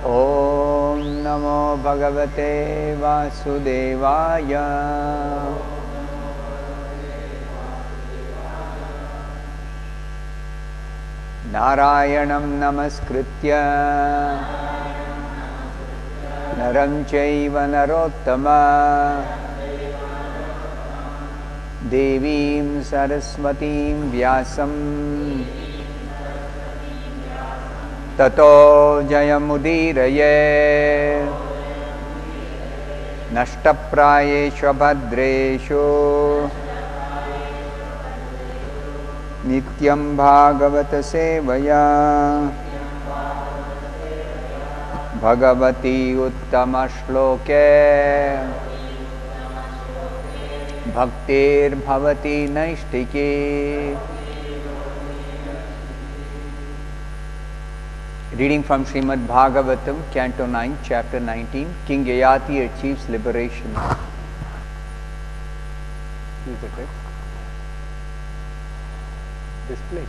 Om Namo Bhagavate Vasudevaya. Narayanam Namaskritya Naram Chaiva Narottama Devim Saraswatim Vyasam Tato Jayamudiraye Nashtaprayeshu Bhadreshu Nityam Bhagavata Sevaya Bhagavati Uttama Shloke Bhaktir Bhavati Naishtiki. Reading from Srimad Bhagavatam, Canto 9, Chapter 19, King Yayati achieves liberation. Is the text? Display, no?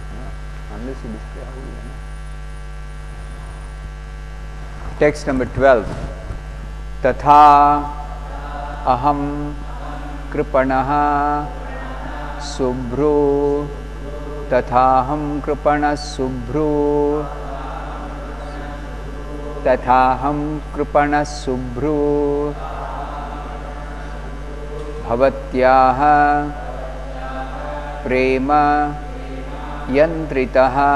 Unless you display, how will you know? Text number 12. Tatha aham kripanaha subhru tathaham kripana subhru tathaham kripana subhru bhavatyaha prema yantritaha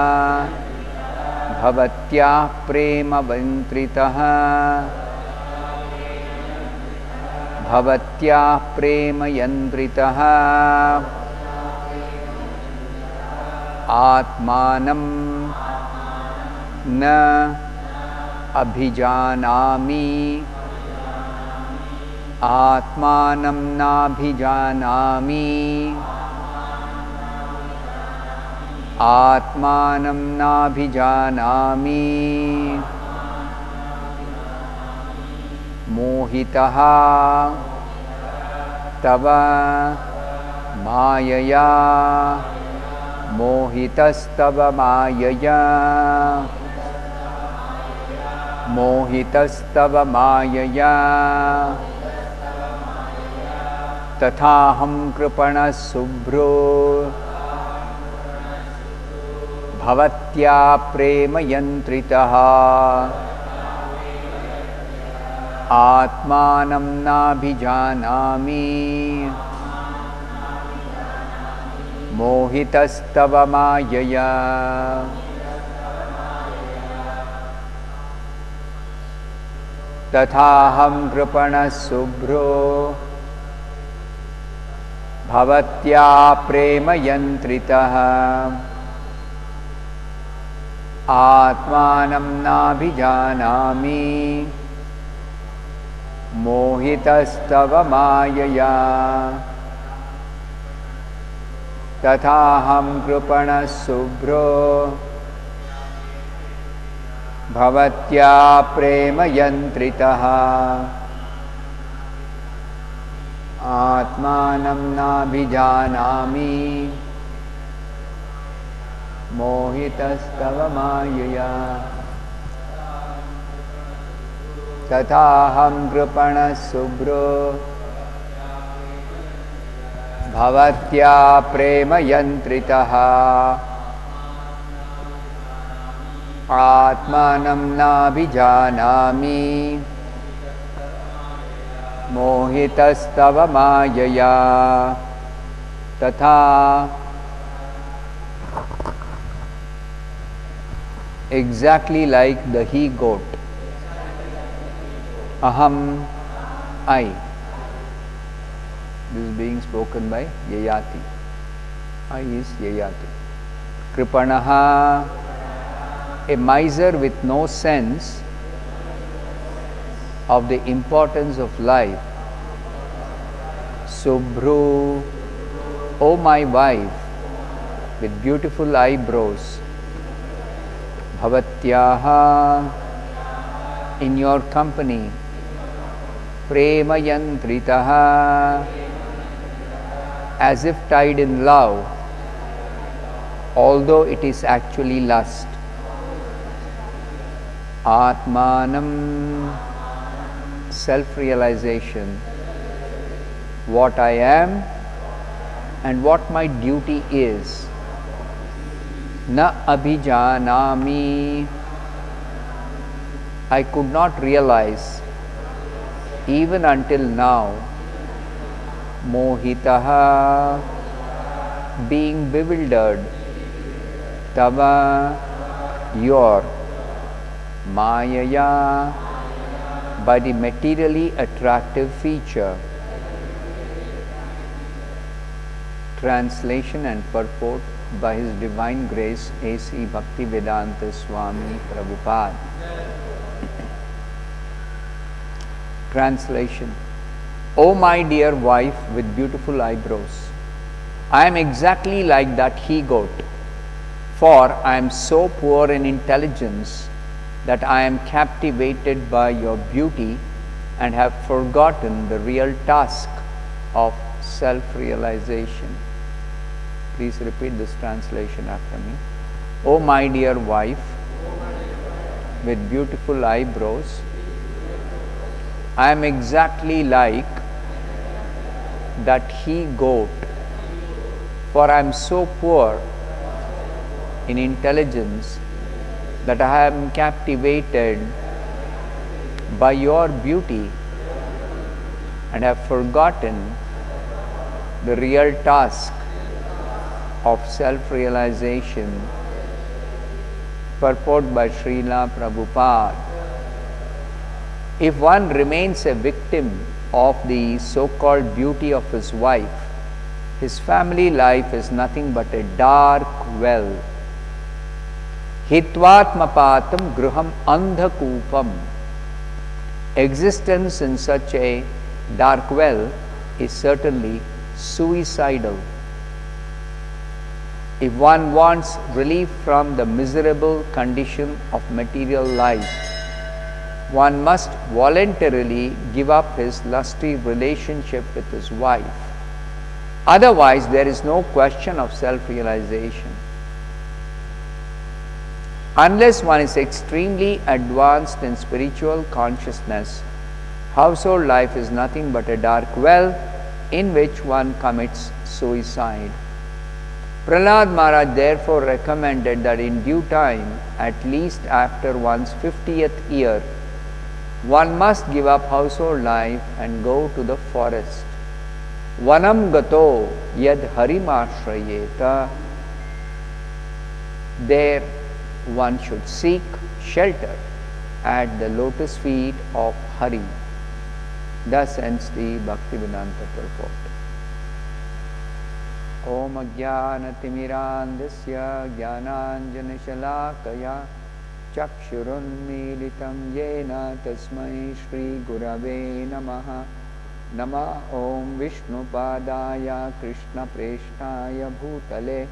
bhavatyah prema yantritaha bhavatyah prema yantritaha atmanam na abhijanami atmanam nabhijanami atmanam nabhijanami mohitaha tava mayaya mohitastava mayaya mohitastava mayaya tathaham kripana subhro bhavatya prema yantritaha atmanam nabhijanami mohitastava mayaya tathaham kripana subhro bhavatya prema yantritaha atmanam nabhijanami mohitastava mayaya tathaham kripana subhro bhavatya prema yantritaha atmanam nabhijanami mohitastava mayaya tathaham kripana subhro bhavatya prema yantritaha atmanam nabhijanami mohitastava mayaya tatha. Exactly like the he-goat. Aham, I. This is being spoken by Yayati. I is Yayati. Kripanaha, a miser with no sense of the importance of life. Subhru, O my wife, with beautiful eyebrows. Bhavatyaha, in your company. Prema yantritaha, as if tied in love, although it is actually lust. Atmanam, self-realization, what I am and what my duty is. Na abhijanami, I could not realize even until now. Mohitaha, being bewildered. Tava, your. Mayaya, by the materially attractive feature. Translation and purport by His Divine Grace A.C. Bhaktivedanta Swami Prabhupada. Translation. O my dear wife with beautiful eyebrows, I am exactly like that he-goat, for I am so poor in intelligence that I am captivated by your beauty and have forgotten the real task of self-realization. Please repeat this translation after me. O my dear wife with beautiful eyebrows, I am exactly like that he-goat, for I am so poor in intelligence that I am captivated by your beauty and have forgotten the real task of self-realization. Purport by Srila Prabhupada. If one remains a victim of the so-called beauty of his wife, his family life is nothing but a dark well. Hitvatmapatam gruham andhakupam. Existence in such a dark well is certainly suicidal. If one wants relief from the miserable condition of material life, one must voluntarily give up his lusty relationship with his wife. Otherwise, there is no question of self-realization. Unless one is extremely advanced in spiritual consciousness, household life is nothing but a dark well in which one commits suicide. Prahlad Maharaj therefore recommended that in due time, at least after one's 50th year, one must give up household life and go to the forest. Vanam gato yad harimashrayeta. There one should seek shelter at the lotus feet of Hari. Thus ends the Bhaktivedanta purport. Om Ajnanatirmirandasya Jnananjanashalakaya Chakshurunmilitam Yena Tasmai Shri Gurave Namaha. Nama Om Vishnupadaya Krishna Preshtaya Bhutale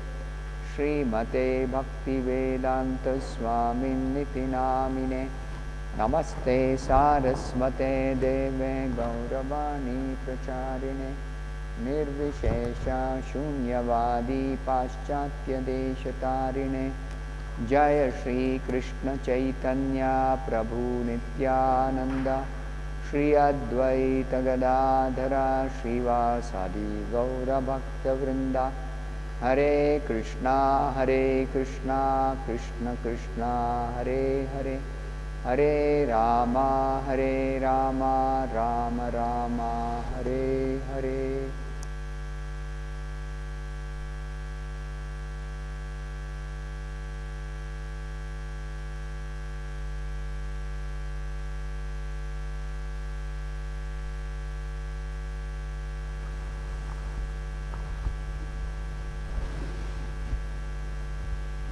Srimate Bhaktivedanta Swaminiti Namine. Namaste Saraswate Deve Gauravani Pracharine Nirvishesha Shunyavadi Paschatya Deshatarine. Jaya Shri Krishna Chaitanya Prabhu Nityananda Shri Advaita Gadadhara Srivasadi Gaura Bhakta Vrinda. Hare Krishna Krishna Krishna Hare Hare, Hare Rama Rama Rama Hare Hare.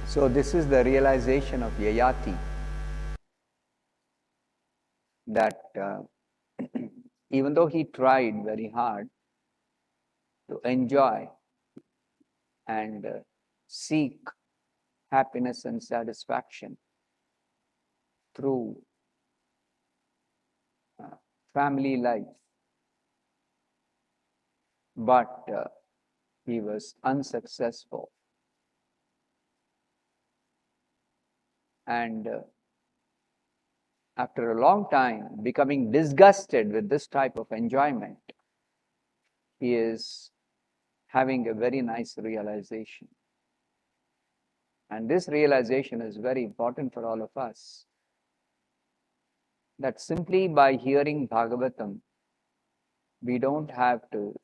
So this is the realization of Yayati, that even though he tried very hard to enjoy and seek happiness and satisfaction through family life, but he was unsuccessful. And after a long time, becoming disgusted with this type of enjoyment, he is having a very nice realization. And this realization is very important for all of us. That simply by hearing Bhagavatam, we don't have to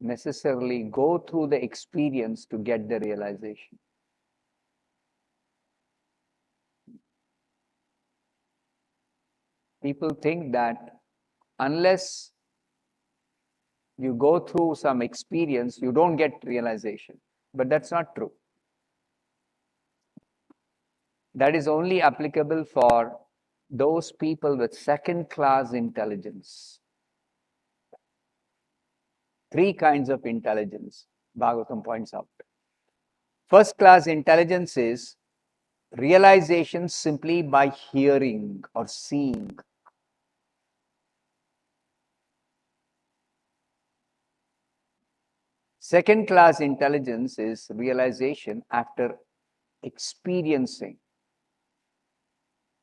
necessarily go through the experience to get the realization. People think that unless you go through some experience, you don't get realization. But that's not true. That is only applicable for those people with second-class intelligence. 3 kinds of intelligence, Bhagavatam points out. First-class intelligence is realization simply by hearing or seeing. Second-class intelligence is realization after experiencing.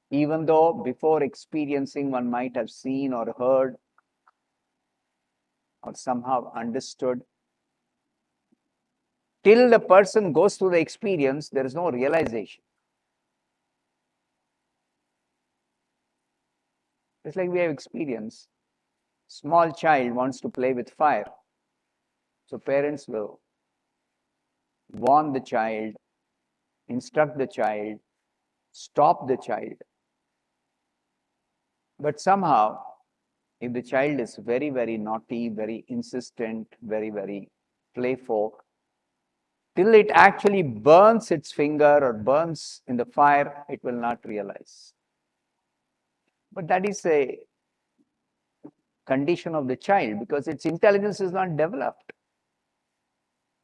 Even though before experiencing one might have seen or heard or somehow understood, till the person goes through the experience, there is no realization. It's like we have experience. Small child wants to play with fire. So parents will warn the child, instruct the child, stop the child. But somehow, if the child is very, very naughty, very insistent, very, very playful, till it actually burns its finger or burns in the fire, it will not realize. But that is a condition of the child because its intelligence is not developed.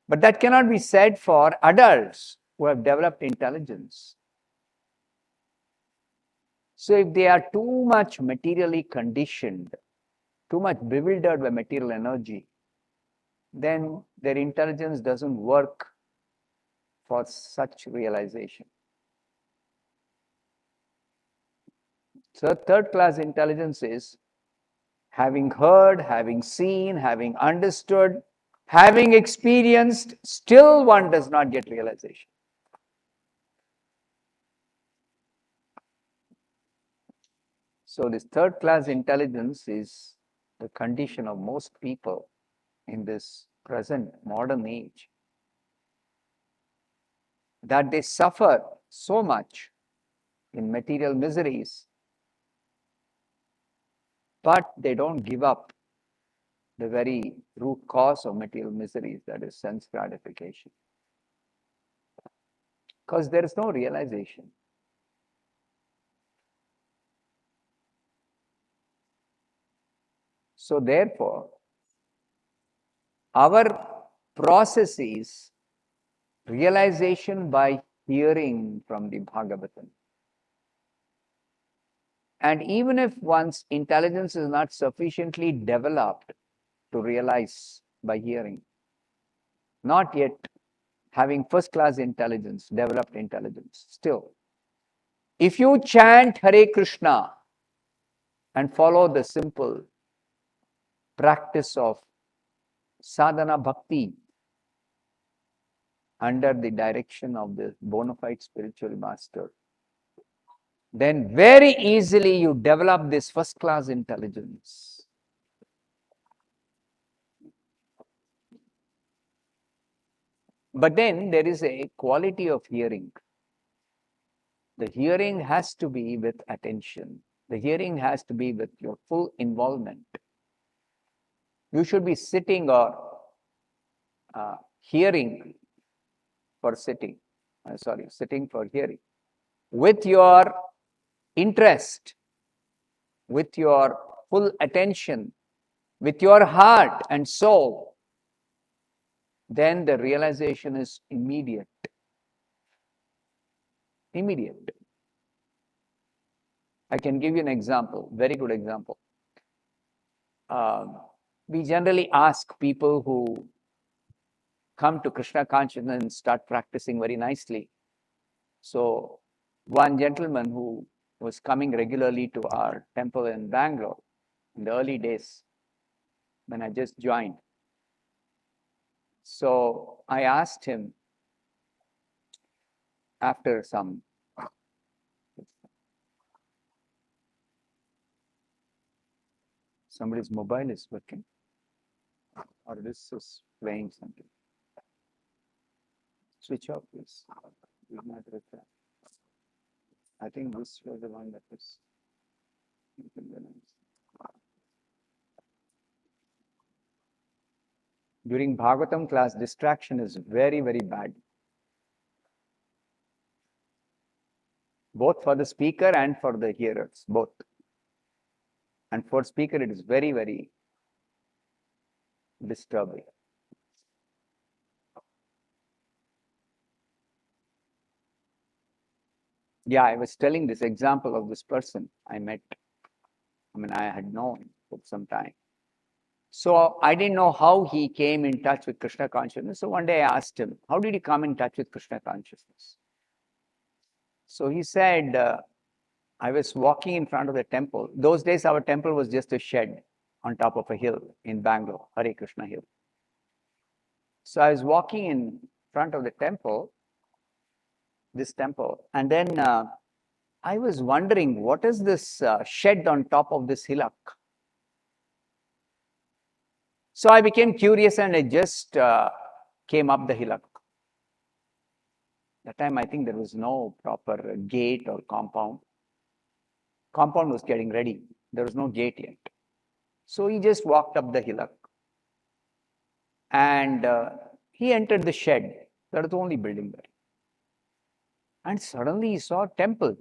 But that cannot be said for adults who have developed intelligence. So if they are too much materially conditioned, too much bewildered by material energy, then their intelligence doesn't work for such realization. So third-class intelligence is having heard, having seen, having understood, having experienced, still one does not get realization. So this third-class intelligence is the condition of most people in this present modern age, that they suffer so much in material miseries, but they don't give up the very root cause of material miseries, that is sense gratification, because there is no realization. So therefore, our process is realization by hearing from the Bhagavatam. And even if one's intelligence is not sufficiently developed to realize by hearing, not yet having first-class intelligence, developed intelligence, still, if you chant Hare Krishna and follow the simple practice of sadhana bhakti under the direction of the bona fide spiritual master, then very easily you develop this first-class intelligence. But then there is a quality of hearing. The hearing has to be with attention. The hearing has to be with your full involvement. You should be sitting or hearing for sitting. Sitting for hearing. With your interest, with your full attention, with your heart and soul, then the realization is immediate. Immediate. I can give you an example, very good example. We generally ask people who come to Krishna consciousness and start practicing very nicely. So one gentleman who was coming regularly to our temple in Bangalore in the early days when I just joined. So I asked him after some somebody's mobile is working or this is playing something. Switch off please. I think this was the one that was. During Bhagavatam class, distraction is very, very bad. Both for the speaker and for the hearers, both. And for speaker, it is very, very disturbing. Yeah, I was telling this example of this person I met. I had known for some time. So I didn't know how he came in touch with Krishna consciousness. So one day I asked him, how did you come in touch with Krishna consciousness? So he said, I was walking in front of the temple. Those days, our temple was just a shed on top of a hill in Bangalore, Hare Krishna Hill. So I was walking in front of the temple, this temple, and then I was wondering, what is this shed on top of this hillock? So I became curious and I just came up the hillock. That time, I think there was no proper gate or compound. Compound was getting ready. There was no gate yet. So he just walked up the hillock. And he entered the shed. That was the only building there. And suddenly he saw a temple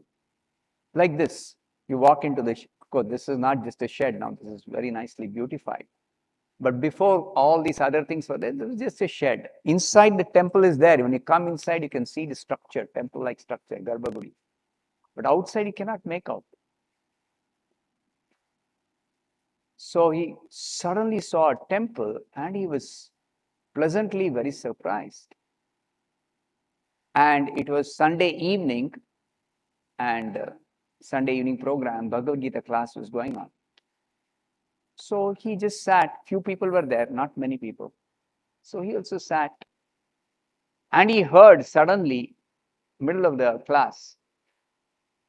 like this. You walk into the shed. Of course, this is not just a shed now. This is very nicely beautified. But before all these other things were there, there was just a shed. Inside the temple is there. When you come inside, you can see the structure, temple-like structure, Garbhaguri. But outside, you cannot make out. So he suddenly saw a temple and he was pleasantly very surprised. And it was Sunday evening and Sunday evening program, Bhagavad Gita class was going on. So he just sat. Few people were there, not many people. So he also sat. And he heard suddenly, middle of the class,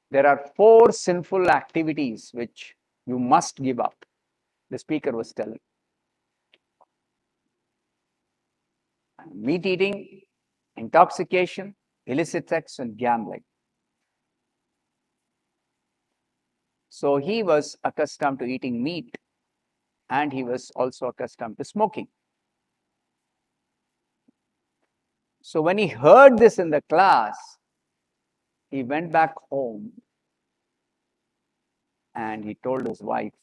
there are 4 sinful activities which you must give up. The speaker was telling. Meat eating, intoxication, illicit sex, and gambling. So he was accustomed to eating meat and he was also accustomed to smoking. So when he heard this in the class, he went back home and he told his wife,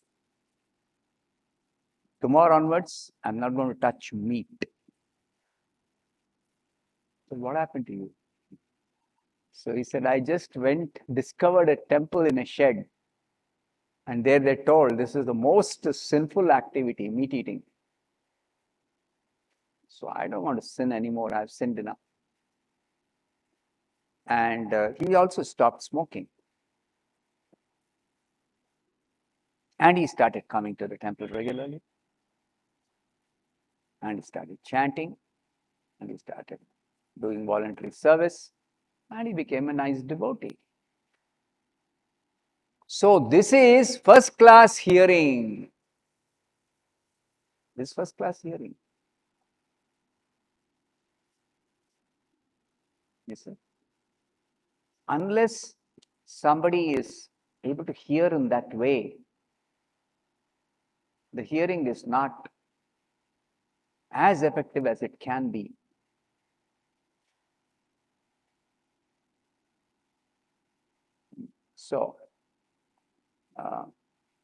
tomorrow onwards, I'm not going to touch meat. So what happened to you? So he said, I just discovered a temple in a shed. And there they told, this is the most sinful activity, meat eating. So I don't want to sin anymore. I've sinned enough. And he also stopped smoking. And he started coming to the temple regularly. And he started chanting. And he started doing voluntary service. And he became a nice devotee. So this is first class hearing. This first class hearing. Yes, sir. Unless somebody is able to hear in that way, the hearing is not as effective as it can be. So,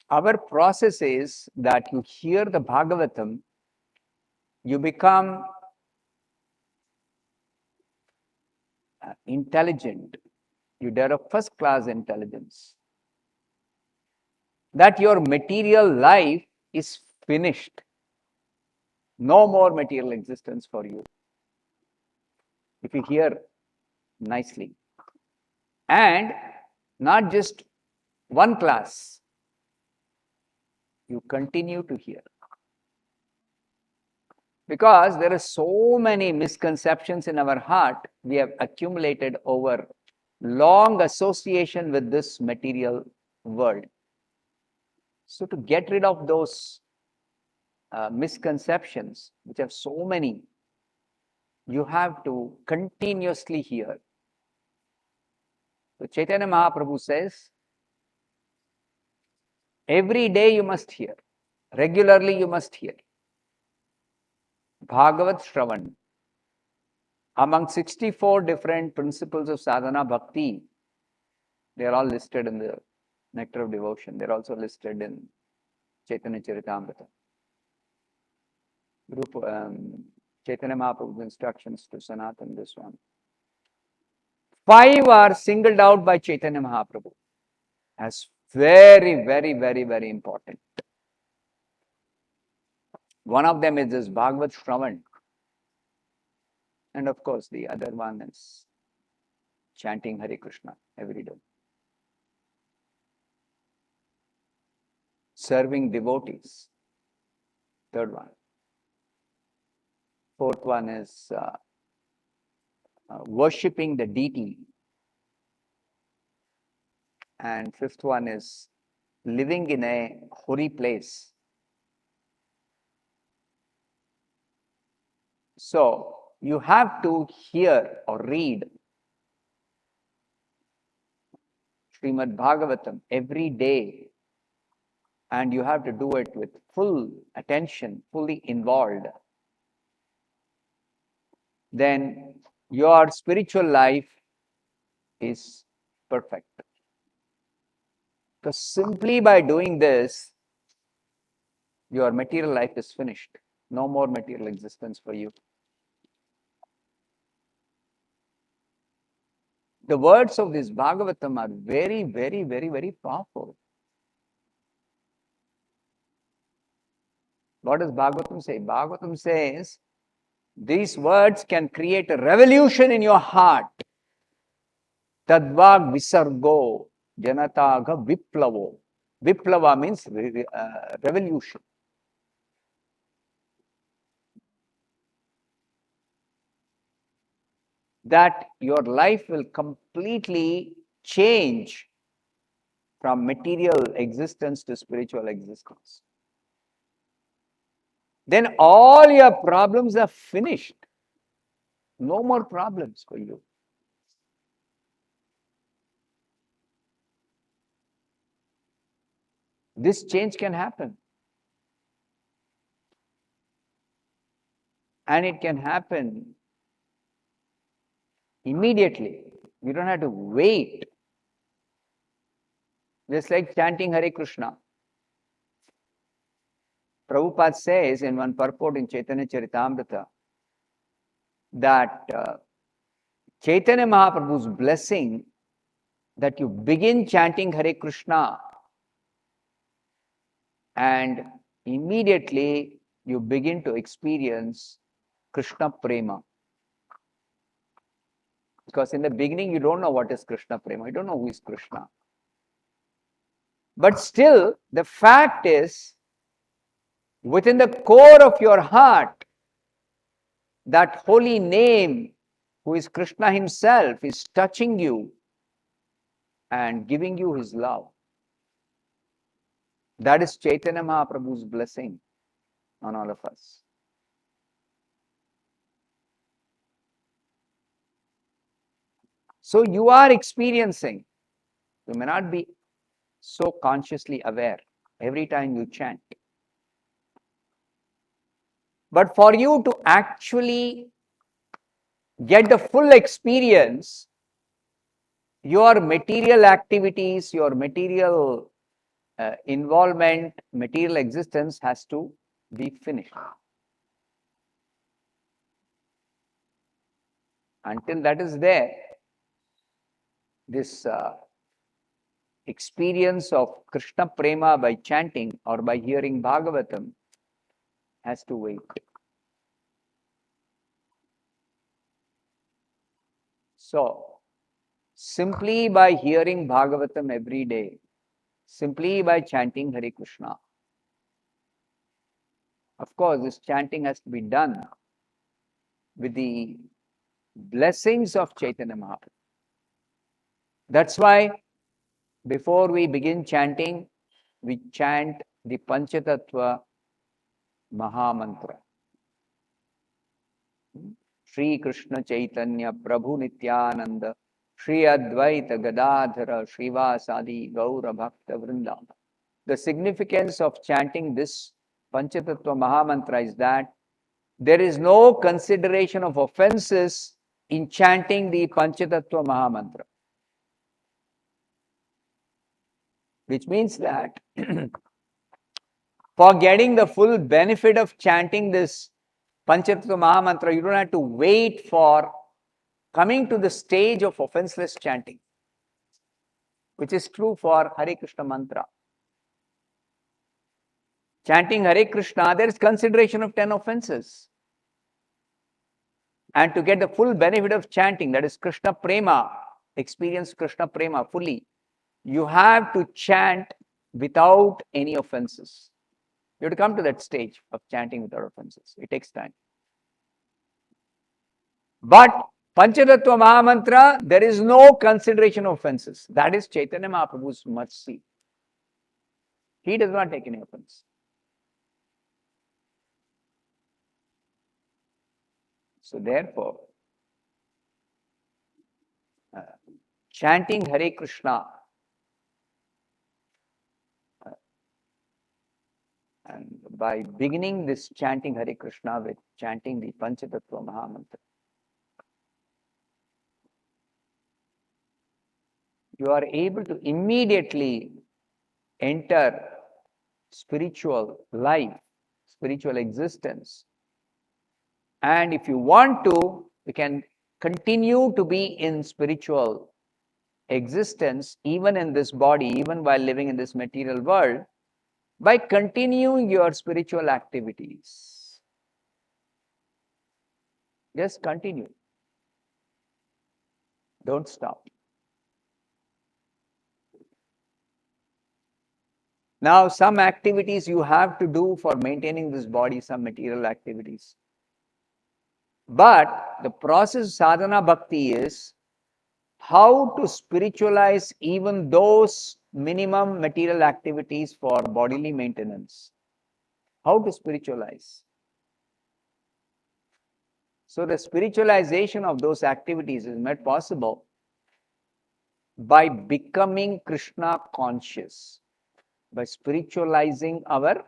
our process is that you hear the Bhagavatam, you become intelligent, you develop first class intelligence, that your material life is finished. No more material existence for you. If you hear nicely. And not just one class, you continue to hear. Because there are so many misconceptions in our heart we have accumulated over long association with this material world. So to get rid of those misconceptions, which have so many, you have to continuously hear. So Chaitanya Mahaprabhu says, every day you must hear, regularly you must hear. Bhagavat Shravan. Among 64 different principles of sadhana bhakti, they are all listed in the Nectar of Devotion. They are also listed in Chaitanya Charitamrita. Chaitanya Mahaprabhu's instructions to Sanatana Goswami. 5 are singled out by Chaitanya Mahaprabhu as very, very, very, very important. One of them is this Bhagavat Shravan. And of course, the other one is chanting Hare Krishna every day. Serving devotees. Third one. Fourth one is worshipping the deity. And fifth one is living in a holy place. So you have to hear or read Srimad Bhagavatam every day, and you have to do it with full attention, fully involved. Then your spiritual life is perfect. Because simply by doing this, your material life is finished. No more material existence for you. The words of this Bhagavatam are very, very, very, very powerful. What does Bhagavatam say? Bhagavatam says, these words can create a revolution in your heart. Tadvag visargo janataga viplavo. Viplava means revolution. That your life will completely change from material existence to spiritual existence. Then all your problems are finished. No more problems for you. This change can happen. And it can happen immediately. You don't have to wait. Just like chanting Hare Krishna. Prabhupada says in one purport in Chaitanya Charitamrita that Chaitanya Mahaprabhu's blessing that you begin chanting Hare Krishna and immediately you begin to experience Krishna Prema. Because in the beginning you don't know what is Krishna Prema, you don't know who is Krishna. But still, the fact is, within the core of your heart, that holy name, who is Krishna himself, is touching you and giving you his love. That is Chaitanya Mahaprabhu's blessing on all of us. So you are experiencing, you may not be so consciously aware every time you chant. But for you to actually get the full experience, your material activities, your material involvement, material existence has to be finished. Until that is there, this experience of Krishna Prema by chanting or by hearing Bhagavatam has to wait. So, simply by hearing Bhagavatam every day, simply by chanting Hare Krishna. Of course, this chanting has to be done with the blessings of Chaitanya Mahaprabhu. That's why before we begin chanting, we chant the Panchatattva Mahamantra. Shri Krishna Chaitanya Prabhu Nityananda Shri Advaita Gadadhara Srivasadi Gaura Bhakta Vrinda. The significance of chanting this Panchatattva Mahamantra is that there is no consideration of offenses in chanting the Panchatattva Mahamantra. Which means that for getting the full benefit of chanting this Panchatattva Mahamantra, you don't have to wait for coming to the stage of offenseless chanting, which is true for Hare Krishna mantra. Chanting Hare Krishna, there is consideration of 10 offenses. And to get the full benefit of chanting, that is Krishna Prema, experience Krishna Prema fully, you have to chant without any offenses. You have to come to that stage of chanting without offenses. It takes time. But Panchatattva Mahamantra, there is no consideration of offenses. That is Chaitanya Mahaprabhu's mercy. He does not take any offense. So therefore, chanting Hare Krishna and by beginning this chanting Hare Krishna with chanting the Panchatattva Mahamantra, you are able to immediately enter spiritual life, spiritual existence. And if you want to, you can continue to be in spiritual existence even in this body, even while living in this material world, by continuing your spiritual activities. Just continue. Don't stop. Now, some activities you have to do for maintaining this body, some material activities. But the process of sadhana bhakti is how to spiritualize even those minimum material activities for bodily maintenance. How to spiritualize. So the spiritualization of those activities is made possible by becoming Krishna conscious, by spiritualizing our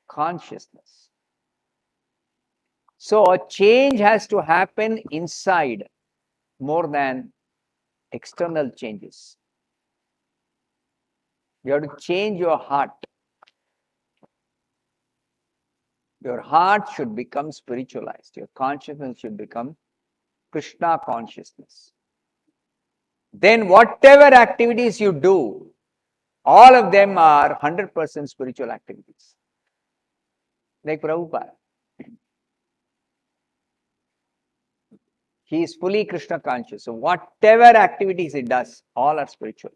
consciousness. So a change has to happen inside more than external changes. You have to change your heart. Your heart should become spiritualized. Your consciousness should become Krishna consciousness. Then whatever activities you do, all of them are 100% spiritual activities. Like Prabhupada. He is fully Krishna conscious. So whatever activities he does, all are spiritual.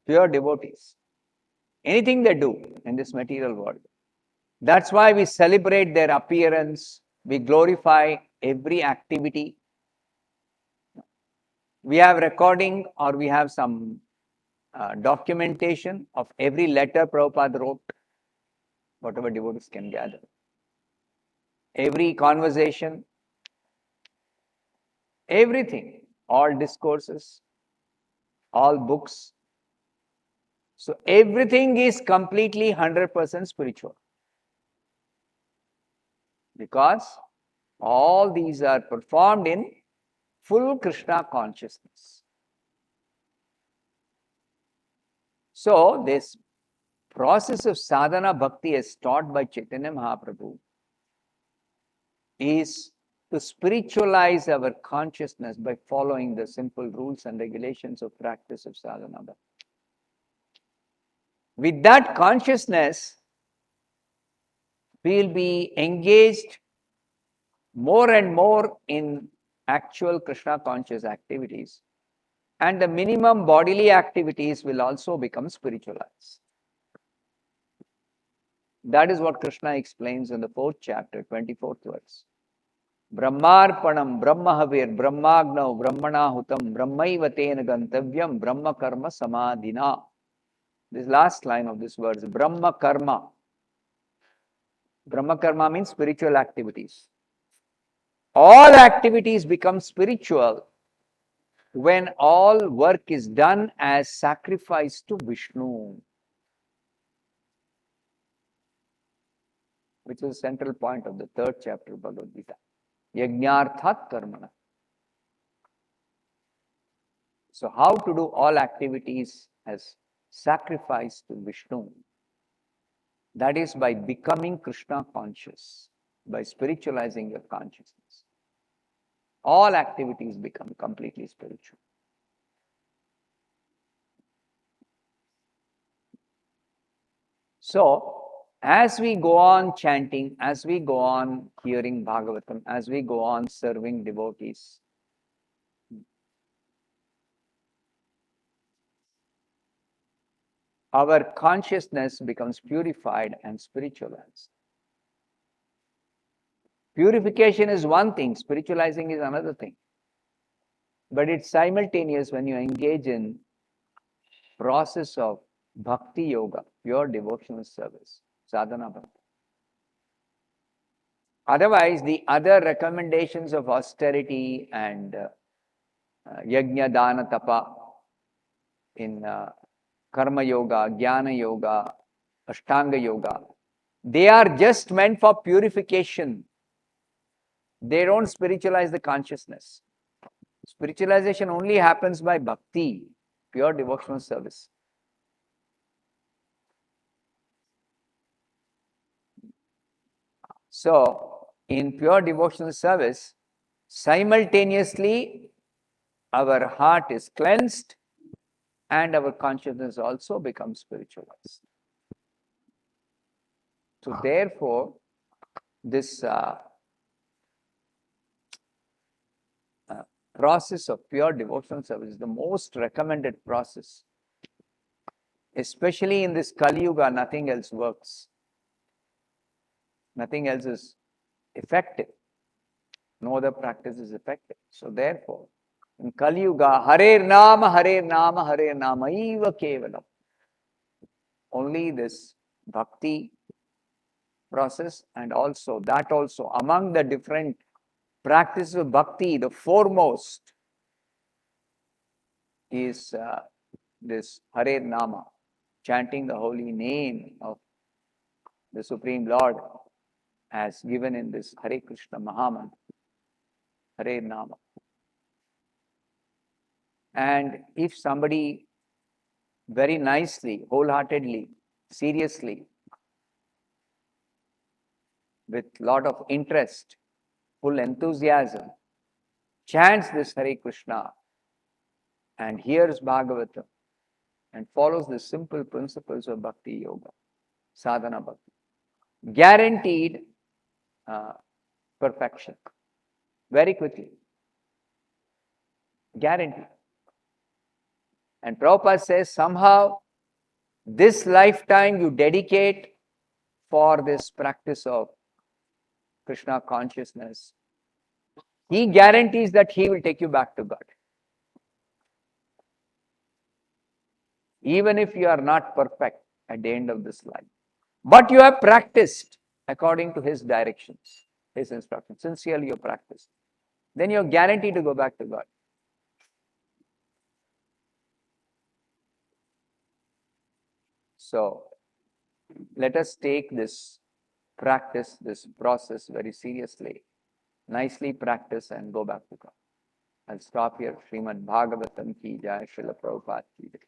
Pure devotees. Anything they do in this material world. That's why we celebrate their appearance. We glorify every activity. We have recording or we have some documentation of every letter Prabhupada wrote, whatever devotees can gather. Every conversation, everything, all discourses, all books. So everything is completely 100% spiritual. Because all these are performed in full Krishna consciousness. So this process of sadhana bhakti as taught by Chaitanya Mahaprabhu is to spiritualize our consciousness by following the simple rules and regulations of practice of sadhana bhakti. With that consciousness, we will be engaged more and more in actual Krishna conscious activities. and the minimum bodily activities will also become spiritualized. That is what Krishna explains in the 4th chapter, 24th verse. Brahmarpanam, Brahmahavir, Brahmagnau, Brahmanahutam, Brahmaiva tena gantavyam, Brahma karma samadhina. This last line of this verse, Brahma karma. Brahma karma means spiritual activities. All activities become spiritual when all work is done as sacrifice to Vishnu, which is the central point of the 3rd chapter of Bhagavad Gita. Yajnarthat karmana. So how to do all activities as sacrifice to Vishnu? That is by becoming Krishna conscious, by spiritualizing your consciousness. All activities become completely spiritual. So, as we go on chanting, as we go on hearing Bhagavatam, as we go on serving devotees, our consciousness becomes purified and spiritualized. Purification is one thing, spiritualizing is another thing. But it's simultaneous when you engage in process of bhakti yoga, pure devotional service, sadhana bhakti. Otherwise, the other recommendations of austerity and yajna, dana, tapa in karma yoga, jnana yoga, ashtanga yoga, they are just meant for purification. They don't spiritualize the consciousness. Spiritualization only happens by bhakti, pure devotional service. So, in pure devotional service, simultaneously our heart is cleansed and our consciousness also becomes spiritualized. So, therefore, this process of pure devotional service is the most recommended process. Especially in this Kali Yuga, nothing else works. Nothing else is effective. No other practice is effective. So therefore, in Kali Yuga, Hare Nama, Hare Nama, Hare Nama, Eva Kevalam. Only this bhakti process and also that also among the different practices of bhakti, the foremost is this Hare Nama, chanting the holy name of the Supreme Lord as given in this Hare Krishna Mahamantra, Hare Nama. And if somebody very nicely, wholeheartedly, seriously, with lot of interest, full enthusiasm, chants this Hare Krishna and hears Bhagavatam and follows the simple principles of Bhakti Yoga, Sadhana Bhakti, guaranteed perfection very quickly. Guaranteed. And Prabhupada says somehow this lifetime you dedicate for this practice of Krishna consciousness, he guarantees that he will take you back to God. Even if you are not perfect at the end of this life. But you have practiced according to his directions, his instructions. Sincerely you practice. Then you are guaranteed to go back to God. So, let us take this practice, this process very seriously. Nicely practice and go back to God. I'll stop here. Srimad Bhagavatam ki jai, Srila Prabhupada ki jai.